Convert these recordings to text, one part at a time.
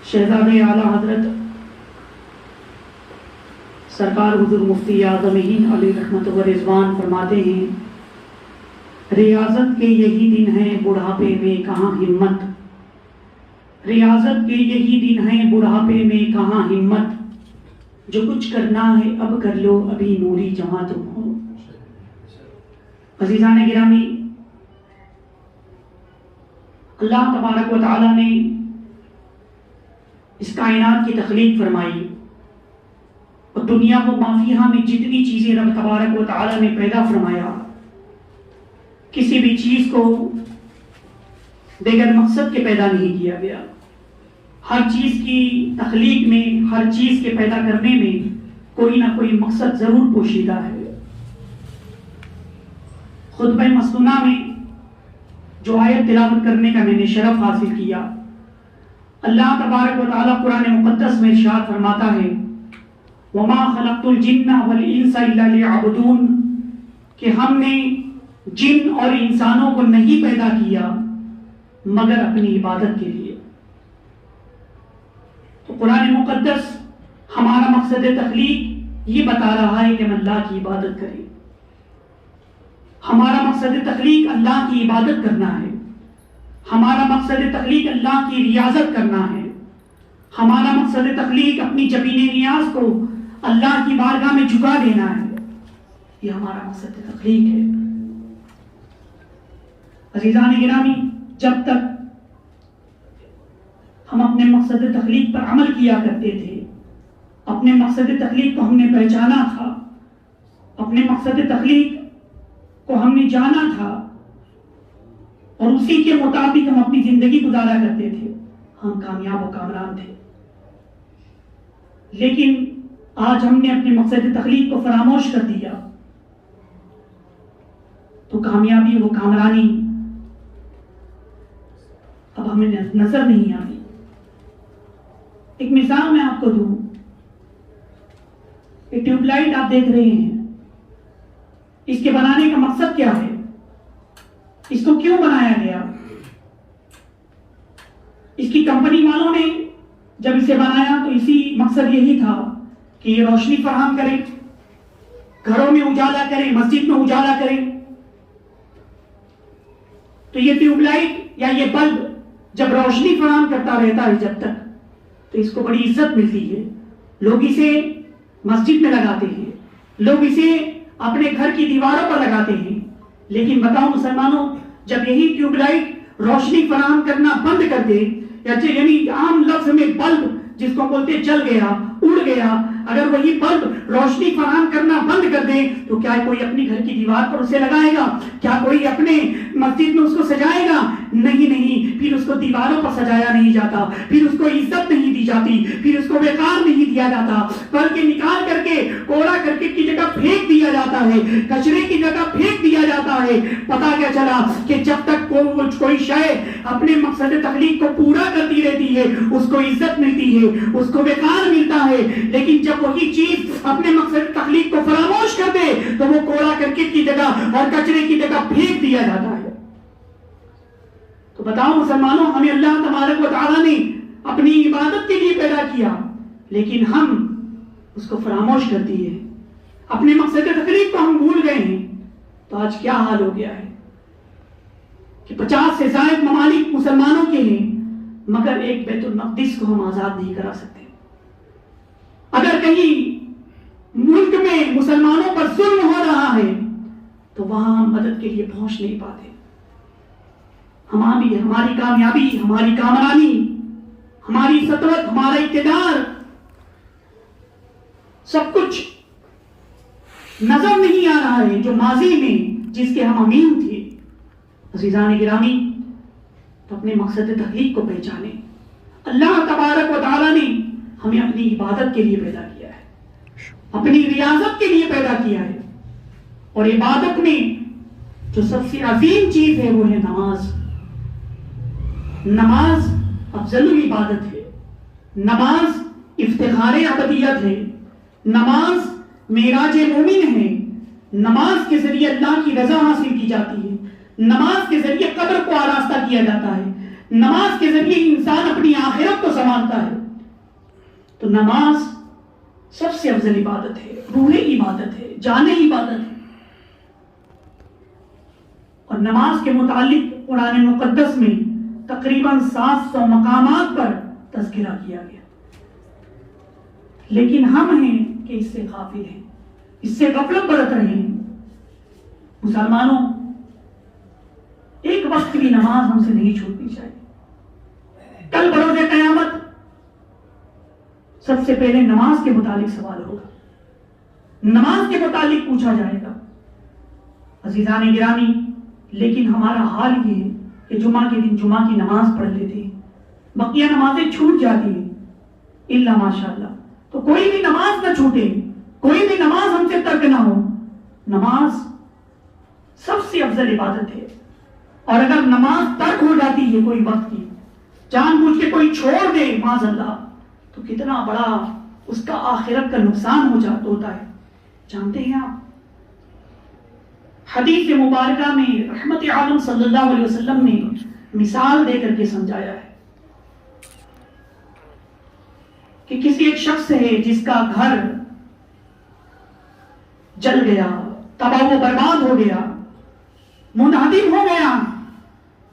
شہزادے اعلیٰ حضرت سرکار حضور مفتی اعظم ہند علیہ رحمت و رضوان فرماتے ہیں، ریاضت کے یہی دن ہیں بڑھاپے میں کہاں ہمت، ریاضت کے یہی دن ہیں بڑھاپے میں کہاں ہمت، جو کچھ کرنا ہے اب کر لو ابھی نوری جواں تم ہو۔ عزیزان گرامی، اللہ تبارک و تعالیٰ نے اس کائنات کی تخلیق فرمائی اور دنیا کو مافیہ میں جتنی چیزیں رب تبارک و تعالیٰ نے پیدا فرمایا، کسی بھی چیز کو دیگر مقصد کے پیدا نہیں کیا گیا۔ ہر چیز کی تخلیق میں، ہر چیز کے پیدا کرنے میں کوئی نہ کوئی مقصد ضرور پوشیدہ ہے۔ خطبہ مسنونہ میں جو آیت تلاوت کرنے کا میں نے شرف حاصل کیا، اللہ تبارک و تعالیٰ قرآن مقدس میں ارشاد فرماتا ہے، وَمَا خَلَقْتُ الْجِنَّ وَالْإِنسَ إِلَّا لِيَعْبُدُونَ، کہ ہم نے جن اور انسانوں کو نہیں پیدا کیا مگر اپنی عبادت کے لیے۔ تو قرآن مقدس ہمارا مقصد تخلیق یہ بتا رہا ہے کہ ہم اللہ کی عبادت کریں۔ ہمارا مقصد تخلیق اللہ کی عبادت کرنا ہے، ہمارا مقصد تخلیق اللہ کی ریاضت کرنا ہے، ہمارا مقصد تخلیق اپنی جبین نیاز کو اللہ کی بارگاہ میں جھکا دینا ہے۔ یہ ہمارا مقصد تخلیق ہے۔ عزیزان گرامی، جب تک ہم اپنے مقصد تخلیق پر عمل کیا کرتے تھے، اپنے مقصد تخلیق کو ہم نے پہچانا تھا، اپنے مقصد تخلیق کو ہم نے جانا تھا اور اسی کے مطابق ہم اپنی زندگی گزارا کرتے تھے، ہم کامیاب و کامران تھے۔ لیکن آج ہم نے اپنے مقصد تخلیق کو فراموش کر دیا تو کامیابی و کامرانی اب ہمیں نظر نہیں آتی۔ ایک مثال میں آپ کو دوں، یہ ٹیوب لائٹ آپ دیکھ رہے ہیں، اس کے بنانے کا مقصد کیا ہے؟ اس کو کیوں بنایا گیا؟ اس کی کمپنی والوں نے جب اسے بنایا تو اسی مقصد یہی تھا کہ یہ روشنی فراہم کرے، گھروں میں اجالا کرے، مسجد میں اجالا کرے۔ تو یہ ٹیوب لائٹ یا یہ بلب جب روشنی فراہم کرتا رہتا ہے جب تک، تو اس کو بڑی عزت ملتی ہے، لوگ اسے مسجد میں لگاتے ہیں، لوگ اسے اپنے گھر کی دیواروں پر لگاتے ہیں۔ لیکن بتاؤ مسلمانوں، جب یہی ٹیوب لائٹ روشنی فراہم کرنا بند کر دے، یعنی عام لفظ میں بلب جس کو بولتے جل گیا، اڑ گیا، اگر وہی بلب روشنی فراہم کرنا بند کر دے تو کیا کوئی اپنی گھر کی دیوار پر اسے لگائے گا؟ کیا کوئی اپنے مسجد میں اس کو سجائے گا؟ نہیں، پھر اس کو دیواروں پر سجایا نہیں جاتا، پھر اس کو عزت نہیں دی جاتی، پھر اس کو وقار نہیں دیا جاتا، بلکہ نکال کر کے کوڑا کرکٹ کی جگہ پھینک دیا جاتا ہے، کچرے کی جگہ پھینک دیا جاتا ہے۔ پتا کیا چلا کہ جب تک کوئی شے اپنے مقصد تخلیق کو پورا کرتی رہتی ہے اس کو عزت ملتی ہے، اس کو وقار ملتا ہے، لیکن جب وہی چیز اپنے مقصد تخلیق کو فراموش کر دے تو وہ کوڑا کرکٹ کی جگہ اور کچرے کی جگہ پھینک دیا جاتا ہے۔ تو بتاؤ مسلمانوں، ہمیں اللہ تبارک و تعالیٰ نے اپنی عبادت کے لیے پیدا کیا، لیکن ہم اس کو فراموش کر دیے، اپنے مقصد تخلیق کو ہم بھول گئے ہیں۔ تو آج کیا حال ہو گیا ہے کہ 50 سے زائد ممالک مسلمانوں کے ہیں، مگر ایک بیت المقدس کو ہم آزاد نہیں کرا سکتے۔ اگر کہیں ملک میں مسلمانوں پر ظلم ہو رہا ہے تو وہاں ہم مدد کے لیے پہنچ نہیں پاتے۔ ہماری کامیابی، ہماری کامرانی، ہماری سطوت، ہمارا اقتدار، سب کچھ نظر نہیں آ رہا ہے جو ماضی میں جس کے ہم امین تھے۔ عزیزان گرامی، تو اپنے مقصد تخلیق کو پہچانے۔ اللہ تبارک و تعالیٰ نے ہمیں اپنی عبادت کے لیے پیدا کیا ہے، اپنی ریاضت کے لیے پیدا کیا ہے، اور عبادت میں جو سب سے عظیم چیز ہے وہ ہے نماز۔ نماز افضل عبادت ہے، نماز افتخار ابدیت ہے، نماز معراج مومن ہے، نماز کے ذریعے اللہ کی رضا حاصل کی جاتی ہے، نماز کے ذریعے قبر کو آراستہ کیا جاتا ہے، نماز کے ذریعے انسان اپنی آخرت کو سنوارتا ہے. تو نماز سب سے افضل عبادت ہے، روح عبادت ہے، جان عبادت ہے. اور نماز کے متعلق قرآن مقدس میں تقریباً 700 مقامات پر تذکرہ کیا گیا. لیکن ہم ہیں کہ اس سے غافل ہیں، اس سے غفلت برت رہے ہیں. مسلمانوں، ایک وقت کی نماز ہم سے نہیں چھوٹنی چاہیے. کل بروز قیامت سب سے پہلے نماز کے متعلق سوال ہوگا، نماز کے متعلق پوچھا جائے گا. عزیزان گرامی، لیکن ہمارا حال یہ ہے کہ جمعہ کے دن جمعہ کی نماز پڑھ لیتے ہیں، بقیہ نمازیں چھوٹ جاتی ہیں الا ماشاءاللہ. تو کوئی بھی نماز نہ چھوٹے، کوئی بھی نماز ہم سے ترک نہ ہو. نماز سب سے افضل عبادت ہے. اور اگر نماز ترک ہو جاتی ہے کوئی وقت کی، جان بوجھ کے کوئی چھوڑ دے معاذ اللہ، تو کتنا بڑا اس کا آخرت کا نقصان ہوتا ہے. جانتے ہیں آپ، حدیث مبارکہ میں رحمت عالم صلی اللہ علیہ وسلم نے مثال دے کر کے سمجھایا ہے کہ کسی ایک شخص ہے جس کا گھر جل گیا، تباہ و برباد ہو گیا، منہدم ہو گیا،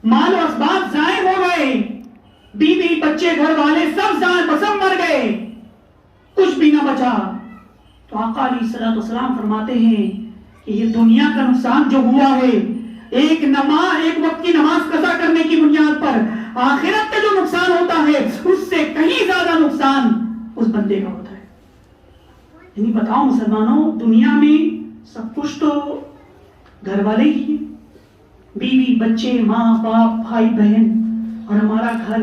مال و اسباب ضائع ہو گئے، بیوی بچے گھر والے سب بسم مر گئے، کچھ بھی نہ بچا. تو آقا علیہ الصلوۃ والسلام فرماتے ہیں کہ یہ دنیا کا نقصان جو ہوا ہے، ایک وقت کی نماز قضا کرنے کی بنیاد پر آخرت کا جو نقصان ہوتا ہے اس سے کہیں زیادہ نقصان اس بندے کا ہوتا ہے. یعنی بتاؤ مسلمانوں، دنیا میں سب کچھ تو گھر والے ہی ہیں، بیوی بچے ماں باپ بھائی بہن، اور ہمارا گھر،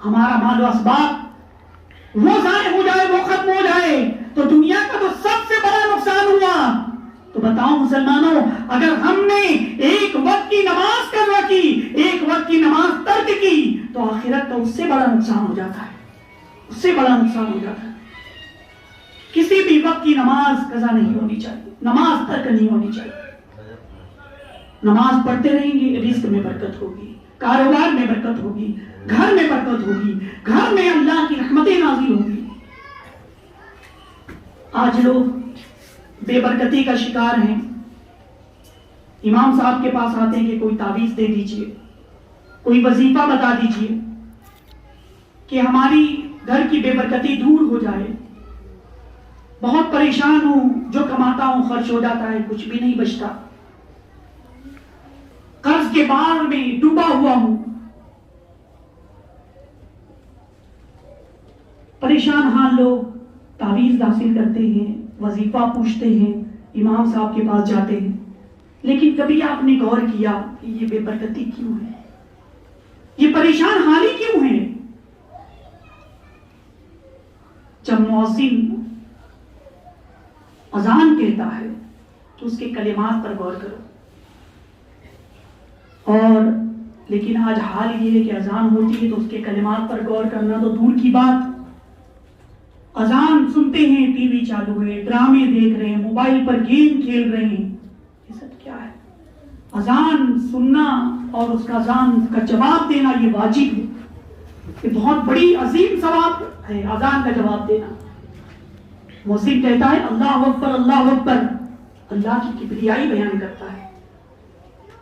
ہمارا مال و اسباب وہ ضائع ہو جائے، وہ ختم ہو جائے تو دنیا کا تو سب سے بڑا نقصان ہوا. تو بتاؤ مسلمانوں، اگر ہم نے ایک وقت کی نماز قضا کی، ایک وقت کی نماز ترک کی، تو آخرت کا اس سے بڑا نقصان ہو جاتا ہے، اس سے بڑا نقصان ہو جاتا ہے. کسی بھی وقت کی نماز قضا نہیں ہونی چاہیے، نماز ترک نہیں ہونی چاہیے. نماز پڑھتے رہیں گے، رزق میں برکت ہوگی، کاروبار میں برکت ہوگی، گھر میں برکت ہوگی، گھر میں اللہ کی رحمتیں نازل ہوگی. آج لوگ بے برکتی کا شکار ہیں. امام صاحب کے پاس آتے ہیں کہ کوئی تعویذ دے دیجئے، کوئی وظیفہ بتا دیجئے کہ ہماری گھر کی بے برکتی دور ہو جائے. بہت پریشان ہوں، جو کماتا ہوں خرچ ہو جاتا ہے، کچھ بھی نہیں بچتا، قرض کے بار میں ڈوبا ہوا ہوں. پریشان حال لوگ تعویذ حاصل کرتے ہیں، وظیفہ پوچھتے ہیں، امام صاحب کے پاس جاتے ہیں. لیکن کبھی آپ نے غور کیا کہ یہ بے برکتی کیوں ہے، یہ پریشان حالی کیوں ہے؟ جب مؤذن اذان کہتا ہے تو اس کے کلمات پر غور کرو. اور لیکن آج حال یہ ہے کہ اذان ہوتی ہے تو اس کے کلمات پر غور کرنا تو دور کی بات. اذان سنتے ہیں، ٹی وی چالو ہے، ڈرامے دیکھ رہے ہیں، موبائل پر گیم کھیل رہے ہیں. یہ سب کیا ہے؟ اذان سننا اور اس کا اذان کا جواب دینا یہ واجب ہے. یہ بہت بڑی عظیم ثواب ہے اذان کا جواب دینا. مؤذن کہتا ہے اللہ اکبر اللہ اکبر، اللہ کی کبریائی بیان کرتا ہے،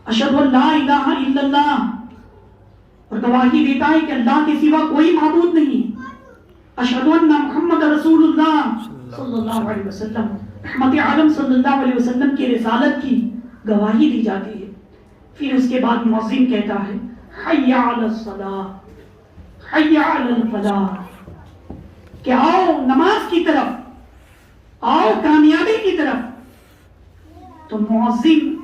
اشہد ان لا الہ الا اللہ، اور گواہی دیتا ہے کہ اللہ کے سوا کوئی معبود نہیں. اشہد ان محمد رسول اللہ صلی اللہ علیہ وسلم، رحمت عالم صلی اللہ علیہ وسلم کی رسالت کی گواہی دی جاتی ہے. پھر اس کے بعد مؤذن کہتا ہے حی علی الصلاۃ حی علی الفلاح، کہ آؤ نماز کی طرف، آؤ کامیابی کی طرف. تو مؤذن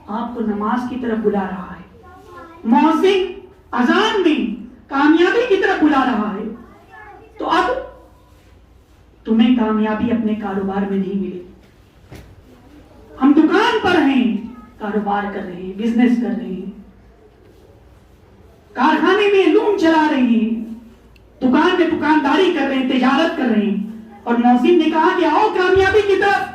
آپ کو نماز کی طرف بلا رہا ہے، مؤذن اذان میں کامیابی کی طرف بلا رہا ہے. تو اب تمہیں کامیابی اپنے کاروبار میں نہیں ملے. ہم دکان پر ہیں، کاروبار کر رہے ہیں، بزنس کر رہے ہیں، کارخانے میں لوم چلا رہے ہیں، دکان میں دکانداری کر رہے ہیں، تجارت کر رہے ہیں، اور مؤذن نے کہا کہ آؤ کامیابی کی طرف.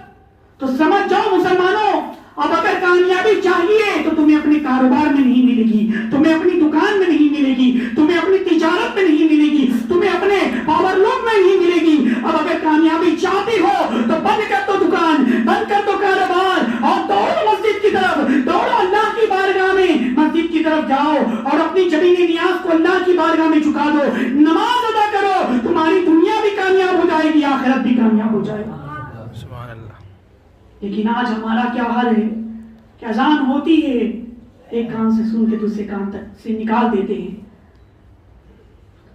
تو سمجھ جاؤ مسلمانوں، اب اگر کامیابی چاہیے تو تمہیں اپنے کاروبار میں نہیں ملے گی، تمہیں اپنی دکان میں نہیں ملے گی، تمہیں اپنی تجارت میں نہیں ملے گی، تمہیں اپنے پاور لوم میں نہیں ملے گی۔ اب اگر کامیابی چاہتی ہو تو بند کر دو دکان، بند کر دو کاروبار، اور دوڑو مسجد کی طرف، دوڑو اللہ کی بارگاہ میں، مسجد کی طرف جاؤ اور اپنی جبینی نیاز کو اللہ کی بارگاہ میں جھکا دو، نماز ادا کرو، تمہاری دنیا بھی کامیاب ہو جائے گی، آخرت بھی کامیاب ہو جائے گی۔ سبحان اللہ۔ لیکن آج ہمارا کیا حال ہے کہ اذان ہوتی ہے، ایک کان سے سن کے دوسرے کان تک سے نکال دیتے ہیں،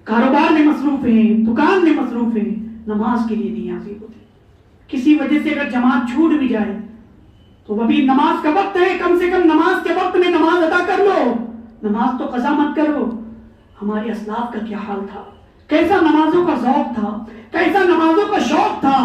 کاروبار میں مصروف ہیں، دکان میں مصروف ہیں، نماز کے لیے نہیں حاضر ہوتے۔ کسی وجہ سے اگر جماعت چھوٹ بھی جائے تو وہ بھی نماز کا وقت ہے، کم سے کم نماز کے وقت میں نماز ادا کر لو، نماز تو قضا مت کرو۔ ہمارے اسلاف کا کیا حال تھا، کیسا نمازوں کا ذوق تھا، کیسا نمازوں کا شوق تھا،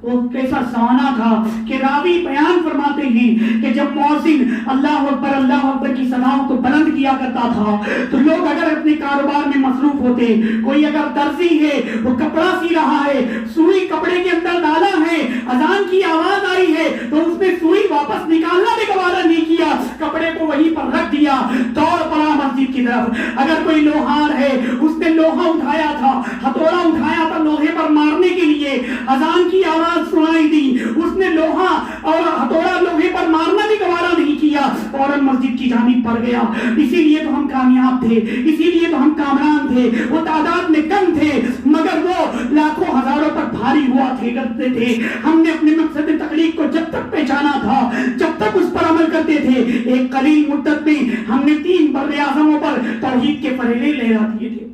وہ کیسا سوانا تھا کہ راوی بیان فرماتے ہیں کہ جب مؤذن اللہ اکبر کی ثناؤں کو بلند کیا کرتا تھا تو لوگ اگر اپنے کاروبار میں مصروف ہوتے، کوئی اگر درزی ہے وہ کپڑا سی رہا ہے، سوئی کپڑے کے اندر ڈالا ہے، اذان کی آواز آئی ہے تو اس نے سوئی واپس نکالنا بھی گوارا نہیں کیا، کپڑے کو وہیں پر رکھ دیا، دوڑ پڑا مسجد کی طرف۔ اگر کوئی لوہار ہے، اس نے لوہا اٹھایا تھا، ہتھوڑا اٹھایا تھا لوہے پر مارنے کے لیے، اذان کی آواز سنائی دی، اس نے لوہا اور ہتھوڑا لوہے پر مارنا بھی گوارا نہیں کیا، فوراً مسجد کی جانب پڑ گیا۔ اسی لیے تو ہم کامیاب تھے، اسی لیے تو ہم کامران تھے، وہ تعداد میں کم تھے مگر وہ لاکھوں ہزاروں پر بھاری ہوا تھے کرتے تھے۔ ہم نے اپنے مقصد تخلیق کو جب تک پہچانا تھا، جب تک اس پر عمل کرتے تھے، ایک قلیل مدت میں ہم نے 3 بر اعظموں پر توحید کے پھیلے لہرا دیے تھے،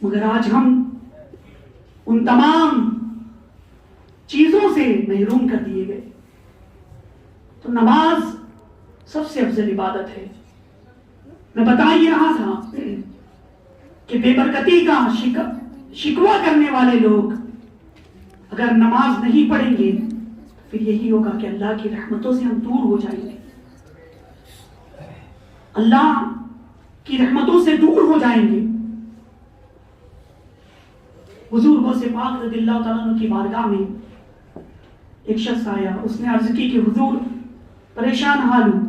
مگر آج ہم ان تمام چیزوں سے محروم کر دیے گئے۔ تو نماز سب سے افضل عبادت ہے۔ میں بتا ہی رہا تھا کہ بے برکتی کا شکوہ کرنے والے لوگ اگر نماز نہیں پڑھیں گے پھر یہی ہوگا کہ اللہ کی رحمتوں سے ہم دور ہو جائیں گے، اللہ کی رحمتوں سے دور ہو جائیں گے۔ حضور غوث پاک رضی اللہ تعالیٰ عنہ کی بارگاہ میں ایک شخص آیا، اس نے عرض کی کہ حضور پریشان حال ہوں،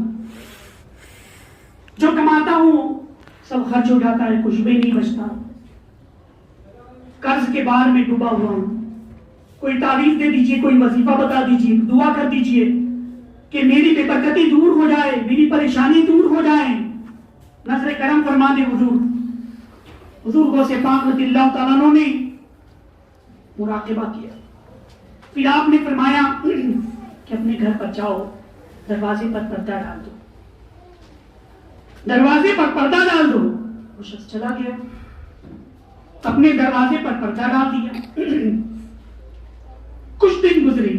جو کماتا ہوں سب خرچ ہو جاتا ہے، کچھ بھی نہیں بچتا، قرض کے بار میں ڈوبا ہوا ہوں، کوئی تعویذ دے دیجئے، کوئی وظیفہ بتا دیجئے، دعا کر دیجئے کہ میری بے برکتی دور ہو جائے، میری پریشانی دور ہو جائے، نظر کرم فرما دے حضور۔ حضور غوث پاک رضی اللہ تعالیٰ عنہ نے مراقبہ کیا، پھر آپ نے فرمایا کہ اپنے گھر پر جاؤ، دروازے پر پردہ ڈال دو، دروازے پر پردہ ڈال دو۔ وہ شخص چلا گیا، اپنے دروازے پر پردہ ڈال دیا۔ کچھ دن گزرے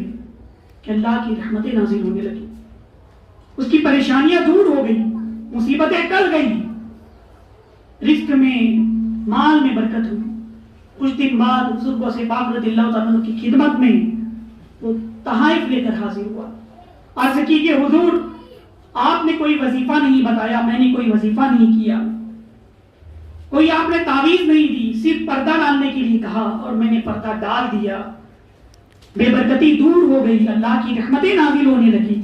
کہ اللہ کی رحمتیں نازل ہونے لگی، اس کی پریشانیاں دور ہو گئی، مصیبتیں ٹل گئی، رزق میں مال میں برکت ہوئی۔ کچھ دن بعد حضور غوث پاک رضی اللہ تعالیٰ کی خدمت میں وہ تحائف لے کر حاضر ہوا، عرض کی کہ حضور آپ نے کوئی وظیفہ نہیں بتایا، میں نے کوئی وظیفہ نہیں کیا، کوئی آپ نے تعویذ نہیں دی، صرف پردہ ڈالنے کے لیے کہا اور میں نے پردہ ڈال دیا، بے برکتی دور ہو گئی، اللہ کی رحمتیں نازل ہونے لگی۔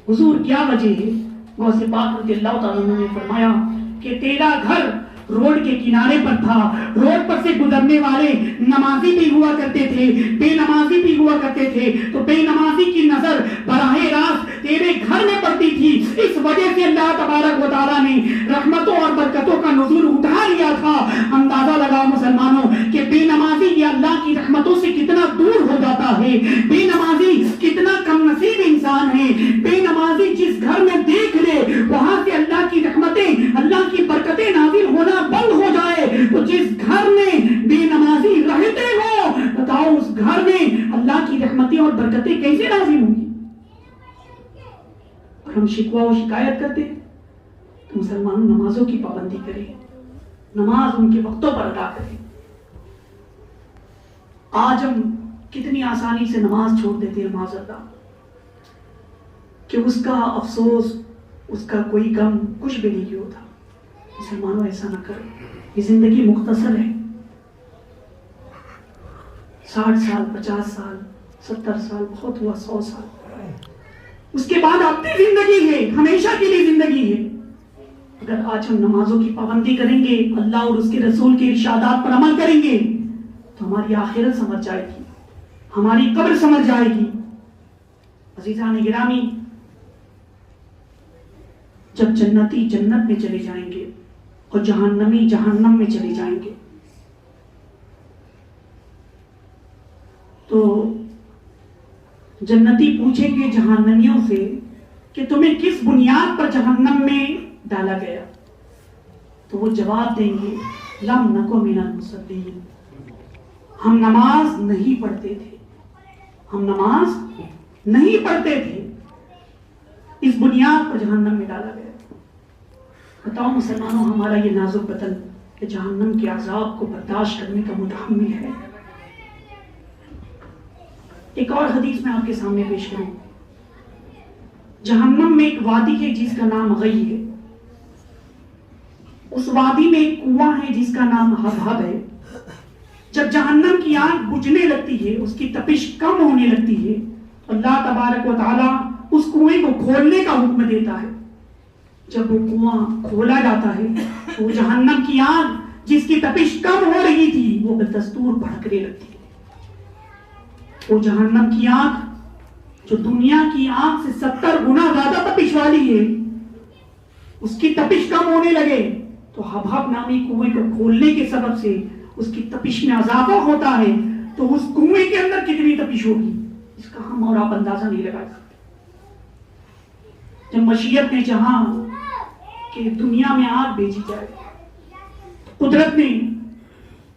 حضور کیا وجہ ہے؟ غوث پاک رضی اللہ تعالیٰ نے فرمایا کہ تیرا گھر روڈ کے کنارے پر تھا، روڈ پر سے گزرنے والے نمازی بھی ہوا کرتے تھے، بے نمازی بھی ہوا کرتے تھے، تو بے نمازی کی نظر براہ راست تیرے گھر میں پڑتی تھی، اس وجہ سے اللہ تبارک و تعالیٰ نے رحمتوں اور برکتوں کا نزول اٹھا لیا تھا۔ اندازہ لگاؤ مسلمانوں کہ بے نمازی یہ اللہ کی رحمتوں سے کتنا دور ہو جاتا ہے، بے نمازی کتنا کم نصیب انسان ہے، بے نمازی جس گھر میں دیکھ لے وہاں سے اللہ کی رحمتیں، اللہ کی برکتیں نازل ہونا بند ہو جائے، تو جس گھر میں بے نمازی رہتے ہو بتاؤ اس گھر میں اللہ کی رحمتیں اور برکتیں کیسے نازل ہوں گی؟ اور ہم شکوہ و شکایت کرتے تو مسلمان نمازوں کی پابندی کریں، نماز ان کے وقتوں پر ادا کریں۔ آج ہم کتنی آسانی سے نماز چھوڑ دیتے ہیں، معذرت کہ اس کا افسوس، اس کا کوئی غم کچھ بھی نہیں ہوتا۔ مسلمانوں ایسا نہ کرو، یہ زندگی مختصر ہے، 60 سال 50 سال 70 سال بہت ہوا 100 سال، اس کے بعد اپنی زندگی ہے، ہمیشہ کے لیے زندگی ہے۔ اگر آج ہم نمازوں کی پابندی کریں گے، اللہ اور اس کے رسول کے ارشادات پر عمل کریں گے، تو ہماری آخرت سمجھ جائے گی، ہماری قبر سمجھ جائے گی۔ عزیزان گرامی، جب جنتی جنت میں چلے جائیں گے اور جہنمی جہنم میں چلے جائیں گے، تو جنتی پوچھیں گے جہنمیوں سے کہ تمہیں کس بنیاد پر جہنم میں ڈالا گیا؟ تو وہ جواب دیں گے لم نکو من المصلین، ہم نماز نہیں پڑھتے تھے، ہم نماز نہیں پڑھتے تھے، اس بنیاد پر جہنم میں ڈالا گیا۔ بتاؤ مسلمانوں، ہمارا یہ نازک بدن کہ جہنم کے عذاب کو برداشت کرنے کا متحمل ہے؟ ایک اور حدیث میں آپ کے سامنے پیش کروں۔ جہنم میں ایک وادی ہے جس کا نام غی ہے، اس وادی میں ایک کنواں ہے جس کا نام حبحب ہے۔ جب جہنم کی آگ بجھنے لگتی ہے، اس کی تپش کم ہونے لگتی ہے، اللہ تبارک و تعالی اس کنویں کو کھولنے کا حکم دیتا ہے۔ جب وہ کنواں کھولا جاتا ہے تو جہنم کی آگ جس کی تپش کم ہو رہی تھی وہ بدستور بھڑکنے لگتی ہے۔ وہ جہنم کی آگ جو دنیا کی آگ سے 70 گنا زیادہ تپش والی ہے، اس کی تپش کم ہونے لگے تو حبحب نامی کنویں کو کھولنے کے سبب سے اس کی تپش میں اضافہ ہوتا ہے، تو اس کنویں کے اندر کتنی تپش ہوگی اس کا ہم اور آپ اندازہ نہیں لگا سکتے۔ جب مشیت نے چاہا کہ دنیا میں آگ بھیجی جائے، قدرت نے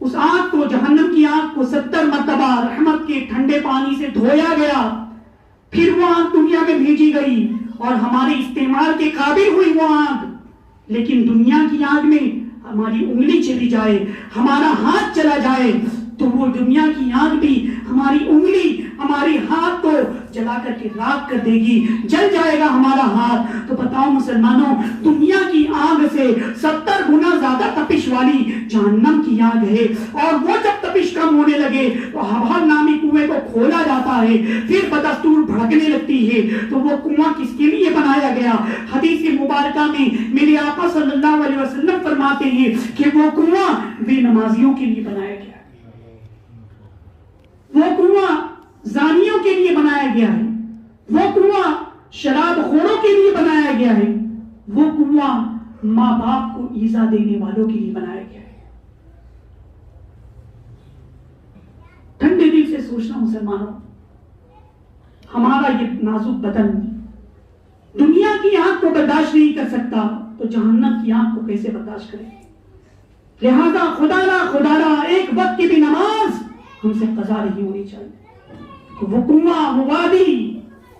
اس آگ کو، جہنم کی آگ کو 70 مرتبہ رحمت کے ٹھنڈے پانی سے دھویا گیا، پھر وہ آگ دنیا میں بھیجی گئی اور ہمارے استعمال کے قابل ہوئی وہ آگ۔ لیکن دنیا کی آگ میں ہماری انگلی چلی جائے، ہمارا ہاتھ چلا جائے، تو وہ دنیا کی آگ بھی ہماری انگلی، ہماری ہاتھ کو جلا کر کے راکھ کر دے گی، جل جائے گا ہمارا ہاتھ۔ تو بتاؤ مسلمانوں، دنیا کی آگ سے 70 گنا زیادہ تپش والی جہنم کی آگ ہے، اور وہ جب تپش کم ہونے لگے تو حبحب نامی کنویں کو کھولا جاتا ہے، پھر بدستور بھڑکنے لگتی ہے۔ تو وہ کنواں کس کے لیے بنایا گیا؟ حدیث مبارکہ میں میرے آقا صلی اللہ علیہ وسلم فرماتے ہیں کہ وہ کنواں بے نمازیوں کے لیے بنایا گیا، وہ کنواں زانیوں کے لیے بنایا گیا ہے، وہ کنواں شراب خوروں کے لیے بنایا گیا ہے، وہ کنواں ماں باپ کو ایذا دینے والوں کے لیے بنایا گیا ہے۔ ٹھنڈے دل سے سوچنا مسلمانوں، ہمارا یہ نازک بدن دنیا کی آگ کو برداشت نہیں کر سکتا تو جہنم کی آگ کو کیسے برداشت کرے؟ لہذا خدا را ایک وقت کی بھی نماز ہم سے قضا نہیں ہونی چاہیے۔ وہ کنواں، وہ وادی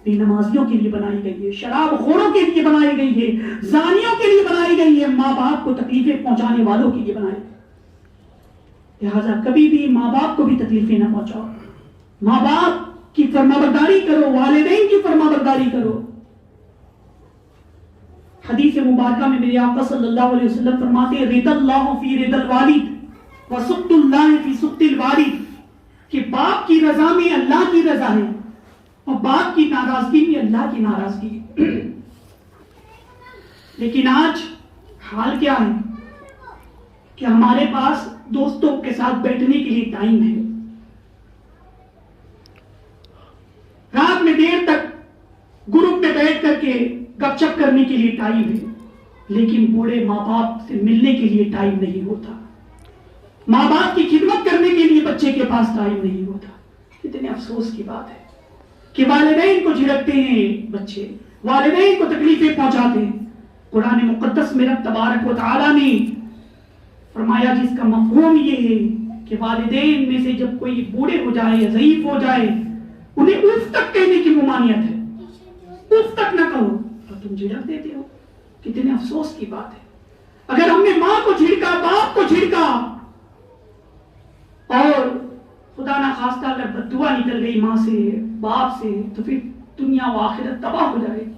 بے نمازیوں کے لیے بنائی گئی ہے، شراب خوروں کے لیے بنائی گئی ہے، زانیوں کے لیے بنائی گئی ہے، ماں باپ کو تکلیفیں پہنچانے والوں کے لیے بنائی گئی۔ لہذا کبھی بھی ماں باپ کو بھی تکلیفیں نہ پہنچاؤ، ماں باپ کی فرمانبرداری کرو، والدین کی فرمانبرداری کرو۔ حدیث مبارکہ میں میرے آقا صلی اللہ علیہ وسلم فرماتے ہیں رضا اللہ فی رضا الوالد وسخط اللہ فی سخط الوالد، کہ باپ کی رضا میں اللہ کی رضا ہے اور باپ کی ناراضگی میں اللہ کی ناراضگی ہے۔ لیکن آج حال کیا ہے کہ ہمارے پاس دوستوں کے ساتھ بیٹھنے کے لیے ٹائم ہے، رات میں دیر تک گروپ میں بیٹھ کر کے گپ شپ کرنے کے لیے ٹائم ہے، لیکن بوڑھے ماں باپ سے ملنے کے لیے ٹائم نہیں ہوتا، ماں باپ کی خدمت کرنے کے لیے بچے کے پاس ٹائم نہیں ہوتا۔ کتنے افسوس کی بات ہے کہ والدین کو جھڑکتے ہیں بچے، والدین کو تکلیفیں پہنچاتے ہیں۔ قرآن مقدس میں رب تبارک و تعالیٰ نے فرمایا جس کا مفہوم یہ ہے کہ والدین میں سے جب کوئی بوڑھے ہو جائے یا ضعیف ہو جائے انہیں اف تک کہنے کی ممانعت ہے، اف تک نہ کہو، تو تم جھڑک دیتے ہو۔ کتنے افسوس کی بات ہے۔ اگر ہم نے ماں کو جھڑکا، باپ کو جھڑکا، اور خدا نہ خواستہ اگر بد دعا نکل گئی ماں سے، باپ سے، تو پھر دنیا و آخرت تباہ ہو جائے گی۔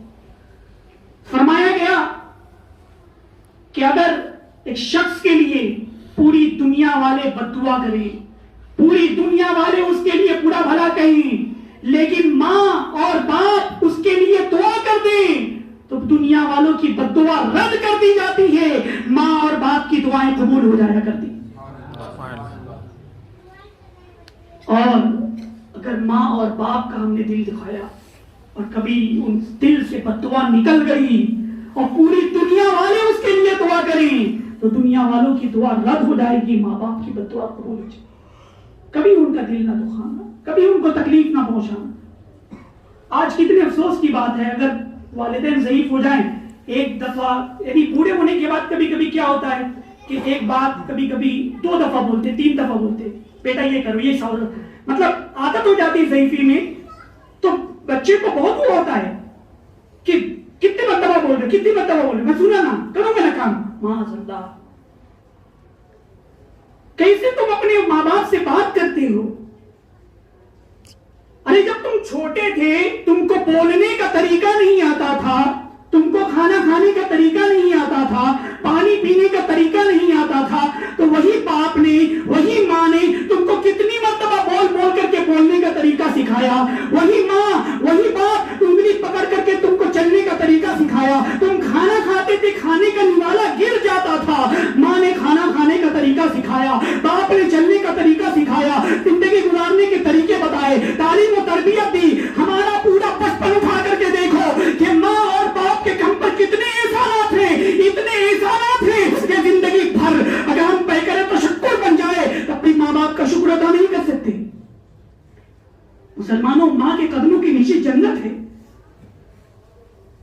فرمایا گیا کہ اگر ایک شخص کے لیے پوری دنیا والے بد دعا کریں، پوری دنیا والے اس کے لیے برا بھلا کہیں، لیکن ماں اور باپ اس کے لیے دعا کر دیں تو دنیا والوں کی بد دعا رد کر دی جاتی ہے، ماں اور باپ کی دعائیں قبول ہو جایا کرتی۔ اور اگر ماں اور باپ کا ہم نے دل دکھایا اور کبھی ان دل سے بد دعا نکل گئی اور پوری دنیا والے اس کے لیے دعا کریں تو دنیا والوں کی دعا رد ہو جائے گی، ماں باپ کی بد دعا قبول ہو جائے گی۔ کبھی ان کا دل نہ دکھانا، کبھی ان کو تکلیف نہ پہنچانا۔ آج کتنے افسوس کی بات ہے، اگر والدین ضعیف ہو جائیں ایک دفعہ، یعنی بوڑھے ہونے کے بعد کبھی کبھی کیا ہوتا ہے کہ ایک بات کبھی کبھی 2 دفعہ بولتے، 3 دفعہ بولتے، بیٹا یہ کرو، یہ سہولت، مطلب عادت ہو جاتی ہے ضعیفی میں، تو بچے کو بہت وہ ہوتا ہے کہ کتنے مرتبہ بول رہے، کتنی مرتبہ بول رہے، میں سنا نا، کرو میرا کام، معاذ اللہ۔ کیسے تم اپنے ماں باپ سے بات کرتے ہو؟ ارے جب تم چھوٹے تھے تم کو بولنے کا طریقہ نہیں آتا تھا، تم کو کھانا کھانے کا طریقہ نہیں آتا تھا، پانی پینے کا طریقہ نہیں آتا تھا، تو وہی باپ نے، وہی ماں نے تم کو کتنی مرتبہ بول بول کر کے بولنے کا طریقہ سکھایا، وہی ماں وہی باپ انگلی پکڑ کر کے تم کو چلنے کا طریقہ سکھایا۔ تم کھانا کھاتے تھے، کھانے کا نوالا گر جاتا تھا، ماں نے کھانا کھانے کا طریقہ سکھایا، باپ نے چلنے کا طریقہ سکھایا، زندگی گزارنے کے طریقے بتائے، تعلیم و تربیت دی۔ ہمارا پورا بچپن اٹھا کر کے دیکھو کہ ماں اور باپ کے ہم پر کتنے احسانات ہیں، اتنے احسانات ہیں کہ زندگی بھر اگر ہم پے کریں تو شکر بن جائے، اپنی ماں باپ کا شکر ادا نہیں کر سکتے۔ مسلمانوں، ماں کے قدموں کے نیچے جنت ہے،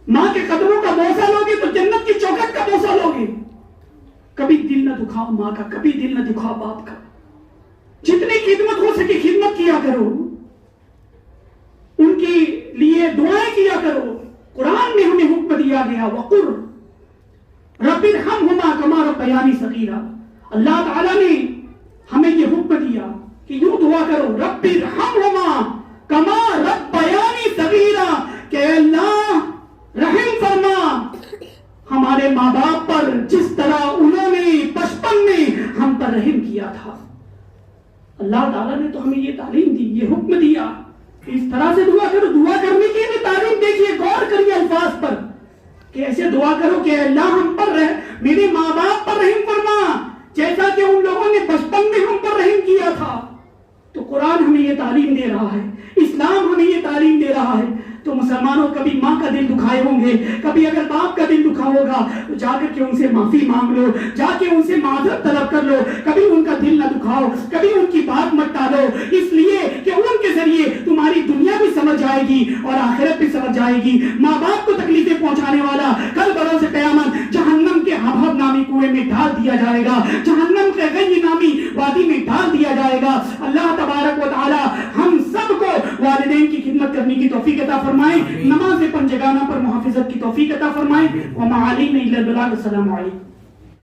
ماں کے قدموں کا بوسہ لوگے تو جنت کی چوکھٹ کا بوسہ لوگے۔ کبھی دل نہ دکھاؤ ماں کا، کبھی دل نہ دکھاؤ باپ کا، جتنی خدمت ہو سکے خدمت کیا کرو، ان کے لیے دعائیں کیا کرو۔ قرآن میں ہمیں حکم دیا گیا وقر رب ارحمہما کما ربیانی صغیرا، اللہ تعالیٰ نے ہمیں یہ حکم دیا کہ یوں دعا کرو، رب ارحمہما کما ربیانی صغیرا، کہ اللہ رحم فرما ہمارے ماں باپ پر جس طرح انہوں نے بچپن میں ہم پر رحم کیا تھا۔ اللہ تعالیٰ نے تو ہمیں یہ تعلیم دی، یہ حکم دیا، اس طرح سے دعا کرو۔ دعا کرنے کی بھی تعلیم دیکھیے، غور کریے الفاظ پر کہ ایسے دعا کرو کہ اللہ ہم پر میرے ماں باپ پر رحم فرما جیسا کہ ان لوگوں نے بچپن میں ہم پر رحم کیا تھا۔ تو قرآن ہمیں یہ تعلیم دے رہا ہے، اسلام ہمیں یہ تعلیم دے رہا ہے۔ تو مسلمانوں، کبھی ماں کا دل دکھائے ہوں گے، کبھی اگر باپ کا دل دکھا ہوگا تو جا کر کے ان سے معافی مانگ لو، جا کے ان سے معذرت طلب کر لو، کبھی ان کا دل نہ دکھاؤ، کبھی ان کی بات مت ٹالو، اس لیے کہ ان کے ذریعے تمہاری دنیا بھی سمجھ جائے گی اور آخرت بھی سمجھ جائے گی۔ ماں باپ کو تکلیفیں پہنچانے والا کل بروز قیامت جہنم کے ہبہب نامی کنویں میں ڈال دیا جائے گا، جہنم کے غی نامی وادی میں ڈال دیا جائے گا۔ اللہ تبارک و تعالی ہم سب کو والدین کی خدمت کرنے کی توفیق عطا فرمائے، نماز پنجگانہ پر محافظت کی توفیق عطا فرمائے۔ وما علینا الا البلاغ۔ السلام علیکم۔